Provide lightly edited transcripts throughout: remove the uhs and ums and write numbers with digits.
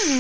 And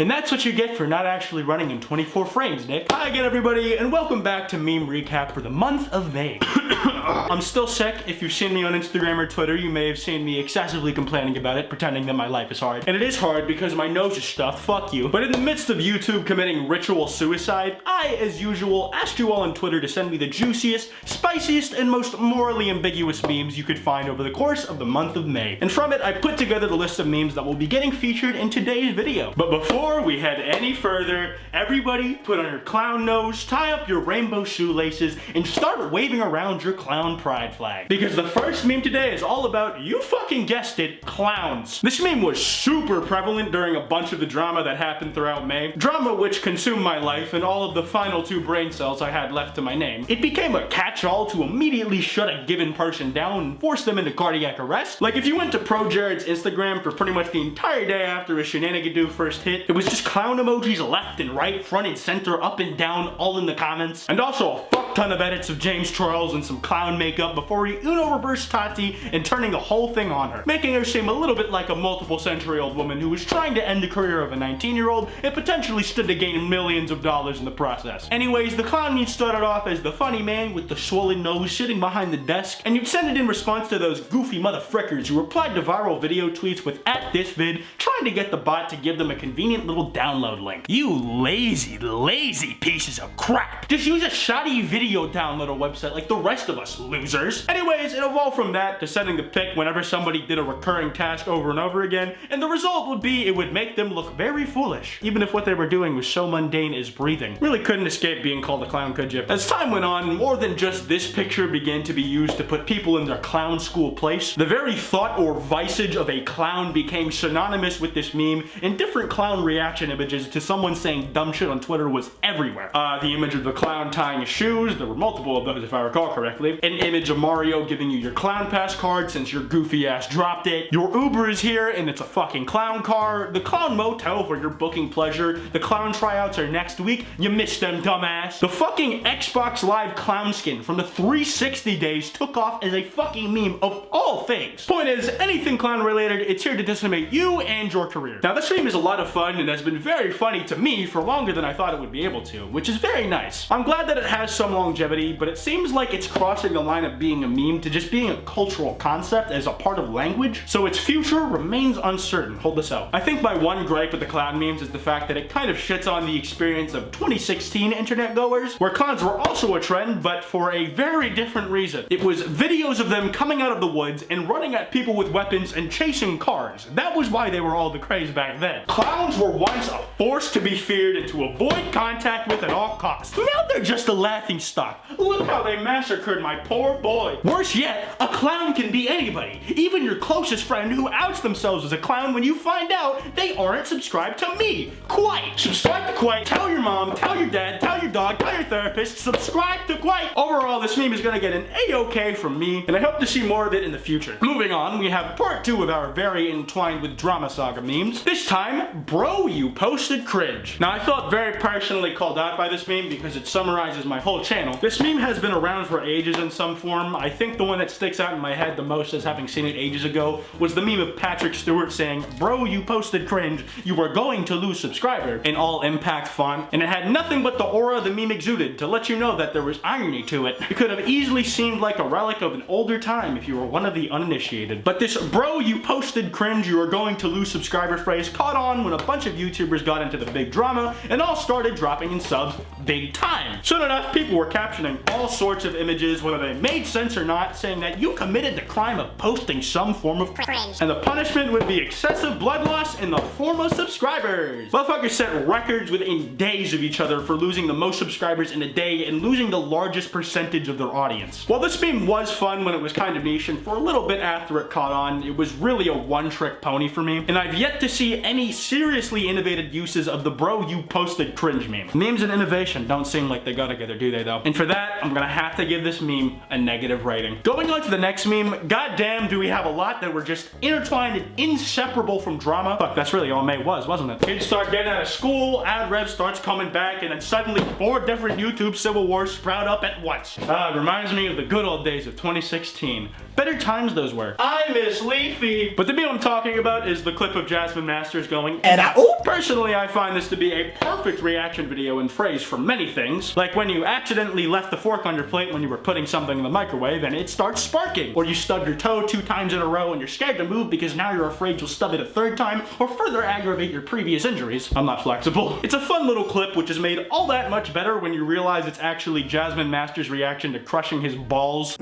that's what you get for not actually running in 24 frames, Nick. Hi again, everybody, and welcome back to Meme Recap for the month of May. I'm still sick. If you've seen me on Instagram or Twitter, you may have seen me excessively complaining about it, pretending that my life is hard. And it is hard because my nose is stuffed, fuck you. But in the midst of YouTube committing ritual suicide, I, as usual, asked you all on Twitter to send me the juiciest, spiciest, and most morally ambiguous memes you could find over the course of the month of May. And from it, I put together the list of memes that will be getting featured in today's video. But before we head any further, everybody put on your clown nose, tie up your rainbow shoelaces, and start waving around your clown pride flag. Because the first meme today is all about, you fucking guessed it, clowns. This meme was super prevalent during a bunch of the drama that happened throughout May. Drama which consumed my life and all of the final 2 brain cells I had left to my name. It became a catch-all to immediately shut a given person down and force them into cardiac arrest. Like if you went to Pro Jared's Instagram for pretty much the entire day after his shenanigan first hit, it was just clown emojis left and right, front and center, up and down, all in the comments. And also a fuck ton of edits of James Charles and some clown makeup before he Uno reversed Tati and turning the whole thing on her, making her seem a little bit like a multiple century-old woman who was trying to end the career of a 19-year-old and potentially stood to gain millions of dollars in the process. Anyways, the clown meme started off as the funny man with the swollen nose sitting behind the desk, and you'd send it in response to those goofy motherfrickers who replied to viral video tweets with @thisvid, trying to get the bot to give them a convenient little download link. You lazy pieces of crap. Just use a shoddy video downloader website like the rest of us losers. Anyways, it evolved from that to sending the pic whenever somebody did a recurring task over and over again, and the result would be it would make them look very foolish, even if what they were doing was so mundane as breathing. Really couldn't escape being called a clown, could you? As time went on, more than just this picture began to be used to put people in their clown school place. The very thought or visage of a clown became synonymous with this meme, and different clown reaction images to someone saying dumb shit on Twitter was everywhere. The image of the clown tying his shoes, there were multiple of those if I recall correctly. An image of Mario giving you your clown pass card since your goofy ass dropped it. Your Uber is here and it's a fucking clown car. The clown motel for your booking pleasure. The clown tryouts are next week. You missed them, dumbass. The fucking Xbox Live clown skin from the 360 days took off as a fucking meme of all things. Point is, anything clown related, it's here to decimate you and your career. Now this meme is a lot of fun and has been very funny to me for longer than I thought it would be able to, which is very nice. I'm glad that it has some longevity, but it seems like it's crossing the line of being a meme to just being a cultural concept as a part of language, so its future remains uncertain. Hold this out. I think my one gripe with the clown memes is the fact that it kind of shits on the experience of 2016 internet goers, where clowns were also a trend, but for a very different reason. It was videos of them coming out of the woods and running at people with weapons and chasing cars. That was why they were all the craze back then. Clowns were once a force to be feared and to avoid contact with at all costs. Now they're just a laughing stock. Look how they massacred my poor boy. Worse yet, a clown can be anybody. Even your closest friend who outs themselves as a clown when you find out they aren't subscribed to me. Kwite. Subscribe to Kwite. Tell your mom, tell your dad, tell your dog, tell your therapist, subscribe to Kwite. Overall, this meme is gonna get an A-OK from me, and I hope to see more of it in the future. Moving on, we have part 2 of our very entwined with drama saga memes. This time, bro, you posted cringe. Now, I felt very personally called out by this meme because it summarizes my whole channel. This meme has been around for ages in some form. I think the one that sticks out in my head the most as having seen it ages ago was the meme of Patrick Stewart saying, bro, you posted cringe, you were going to lose subscriber, in all impact font, and it had nothing but the aura the meme exuded to let you know that there was irony to it. It could have easily seemed like a relic of an older time if you were one of the uninitiated. But this bro, you posted cringe, you are going to lose subscriber phrase caught on when a bunch of YouTubers got into the big drama and all started dropping in subs big time. Soon enough, people were captioning all sorts of images, whether they made sense or not, saying that you committed the crime of posting some form of cringe, and the punishment would be excessive blood loss in the form of subscribers. Motherfuckers set records within days of each other for losing the most subscribers in a day and losing the largest percentage of their audience. While this meme was fun when it was kind of niche, and for a little bit after it caught on, it was really a one-trick pony for me, and I've yet to see any seriously innovative uses of the bro you posted cringe meme. Memes and innovation. generation don't seem like they go together, do they though? And for that, I'm gonna have to give this meme a negative rating. Going on to the next meme, goddamn do we have a lot that were just intertwined and inseparable from drama. Fuck, that's really all May was, wasn't it? Kids start getting out of school, ad rev starts coming back, and then suddenly 4 different YouTube civil wars sprout up at once. It reminds me of the good old days of 2016. Better times those were. I miss Leafy. But the meme I'm talking about is the clip of Jasmine Masters going, and personally, I find this to be a perfect reaction video and phrase for many things. Like when you accidentally left the fork on your plate when you were putting something in the microwave and it starts sparking. Or you stub your toe 2 times in a row and you're scared to move because now you're afraid you'll stub it a 3rd time or further aggravate your previous injuries. I'm not flexible. It's a fun little clip which is made all that much better when you realize it's actually Jasmine Masters' reaction to crushing his balls.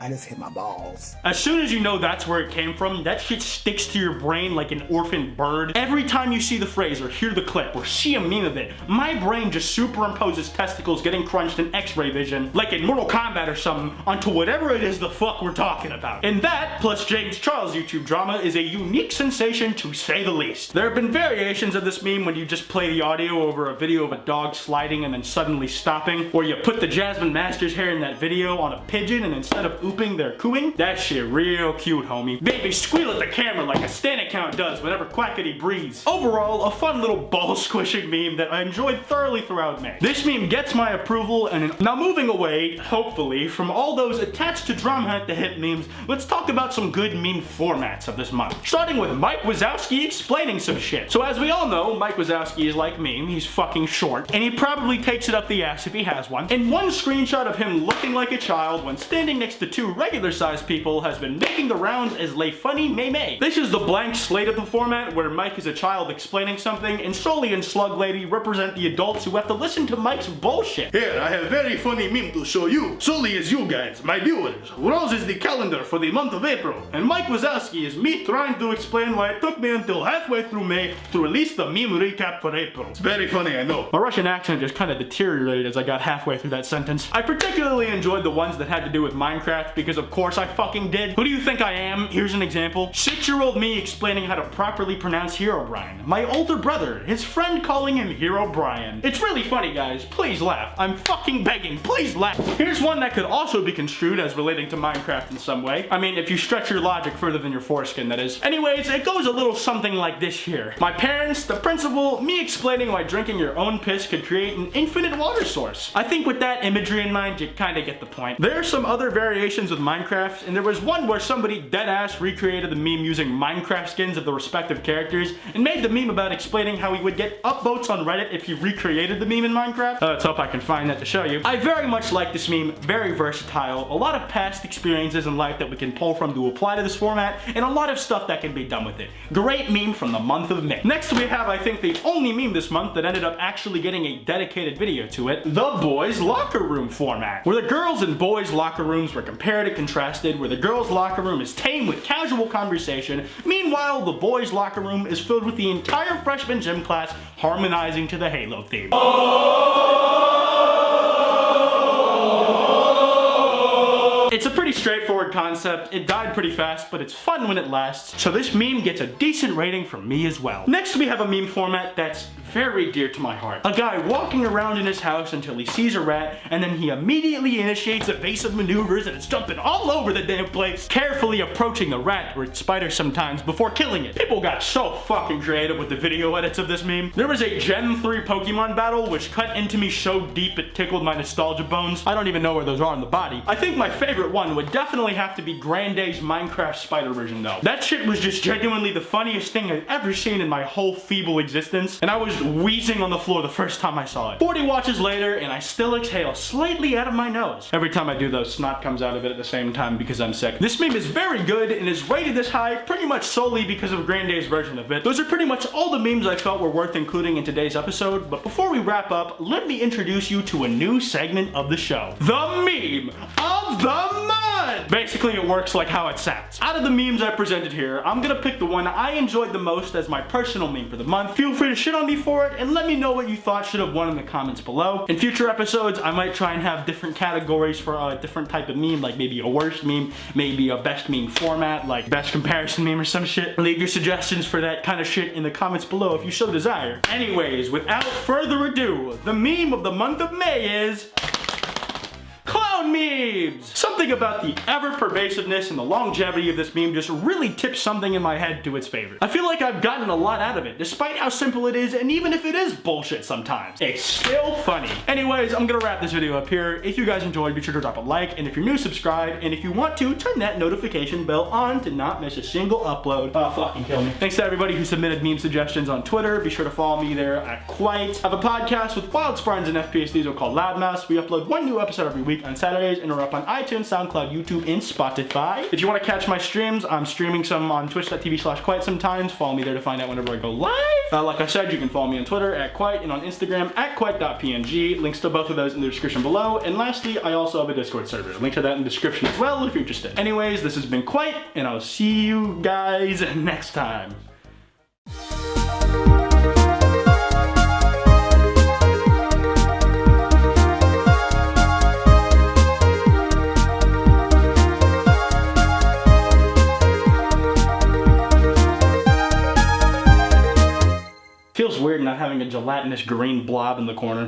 I just hit my balls. As soon as you know that's where it came from, that shit sticks to your brain like an orphaned bird. Every time you see the phrase or hear the clip or see a meme of it, my brain just superimposes testicles getting crunched in X-ray vision, like in Mortal Kombat or something, onto whatever it is the fuck we're talking about. And that, plus James Charles' YouTube drama, is a unique sensation to say the least. There have been variations of this meme when you just play the audio over a video of a dog sliding and then suddenly stopping, or you put the Jasmine Masters hair in that video on a pigeon and instead of ooping, they're cooing. That shit real cute, homie. Baby squeal at the camera like a stan account does whenever Quackity breathes. Overall, a fun little ball squishing meme that I enjoyed thoroughly throughout May. This meme gets my approval, and now moving away, hopefully, from all those attached to Drum Hunt the Hip memes, let's talk about some good meme formats of this month. Starting with Mike Wazowski explaining some shit. So as we all know, Mike Wazowski is like me, he's fucking short, and he probably takes it up the ass if he has one. And one screenshot of him looking like a child when standing next to 2 regular-sized people has been making the rounds as Le Funny May. This is the blank slate of the format where Mike is a child explaining something and Sully and Slug Lady represent the adults who have to listen to Mike's bullshit. Here, I have very funny meme to show you. Sully is you guys, my viewers. Rose is the calendar for the month of April. And Mike Wazowski is me trying to explain why it took me until halfway through May to release the meme recap for April. It's very funny, I know. My Russian accent just kind of deteriorated as I got halfway through that sentence. I particularly enjoyed the ones that had to do with Minecraft because of course I fucking did. Who do you think I am? Here's an example. 6-year-old me explaining how to properly pronounce Herobrine. My older brother, his friend calling him Herobrine. It's really funny, guys. Please laugh. I'm fucking begging. Please laugh. Here's one that could also be construed as relating to Minecraft in some way. I mean, if you stretch your logic further than your foreskin, that is. Anyways, it goes a little something like this here. My parents, the principal, me explaining why drinking your own piss could create an infinite water source. I think with that imagery in mind, you kind of get the point. There are some other variations with Minecraft, and there was one where somebody deadass recreated the meme using Minecraft skins of the respective characters and made the meme about explaining how he would get upvotes on Reddit if he recreated the meme in Minecraft. Let's hope I can find that to show you. I very much like this meme, very versatile, a lot of past experiences in life that we can pull from to apply to this format, and a lot of stuff that can be done with it. Great meme from the month of May. Next we have, I think, the only meme this month that ended up actually getting a dedicated video to it, the boys locker room format, where the girls and boys locker rooms were compared and contrasted, where the girls locker room is tame with casual conversation, meanwhile the boys locker room is filled with the entire freshman gym class harmonizing to the Halo theme. It's a pretty straightforward concept, it died pretty fast, but it's fun when it lasts, so this meme gets a decent rating from me as well. Next we have a meme format that's very dear to my heart. A guy walking around in his house until he sees a rat, and then he immediately initiates evasive maneuvers and it's jumping all over the damn place, carefully approaching the rat, or its spider sometimes, before killing it. People got so fucking creative with the video edits of this meme. There was a Gen 3 Pokemon battle which cut into me so deep it tickled my nostalgia bones. I don't even know where those are on the body. I think my favorite one would definitely have to be Grande's Minecraft spider version though. That shit was just genuinely the funniest thing I've ever seen in my whole feeble existence, and I was wheezing on the floor the first time I saw it. 40 watches later, and I still exhale slightly out of my nose. Every time I do though, snot comes out of it at the same time because I'm sick. This meme is very good and is rated this high pretty much solely because of Grande's version of it. Those are pretty much all the memes I felt were worth including in today's episode, but before we wrap up, let me introduce you to a new segment of the show. The Meme of the Month! Basically, it works like how it sounds. Out of the memes I presented here, I'm gonna pick the one I enjoyed the most as my personal meme for the month. Feel free to shit on me for it, and let me know what you thought should have won in the comments below. In future episodes, I might try and have different categories for a different type of meme, like maybe a worst meme, maybe a best meme format, like best comparison meme or some shit. Leave your suggestions for that kind of shit in the comments below if you so desire. Anyways, without further ado, the meme of the month of May is clown memes! Something about the ever-pervasiveness and the longevity of this meme just really tips something in my head to its favor. I feel like I've gotten a lot out of it, despite how simple it is, and even if it is bullshit sometimes, it's still funny. Anyways, I'm gonna wrap this video up here. If you guys enjoyed, be sure to drop a like, and if you're new, subscribe, and if you want to, turn that notification bell on to not miss a single upload. Oh, fucking kill me. Thanks to everybody who submitted meme suggestions on Twitter. Be sure to follow me there at Kwite. I have a podcast with Wild Spartans and FPS Diesel called Loudmouse. We upload one new episode every week on Saturdays, and we're up on iTunes, SoundCloud, YouTube, and Spotify. If you want to catch my streams, I'm streaming some on twitch.tv/Kwite sometimes. Follow me there to find out whenever I go live. Like I said, you can follow me on Twitter at Kwite and on Instagram at Kwite.png. Links to both of those in the description below. And lastly, I also have a Discord server. Link to that in the description as well if you're interested. Anyways, this has been Kwite, and I'll see you guys next time. Feels weird not having a gelatinous green blob in the corner.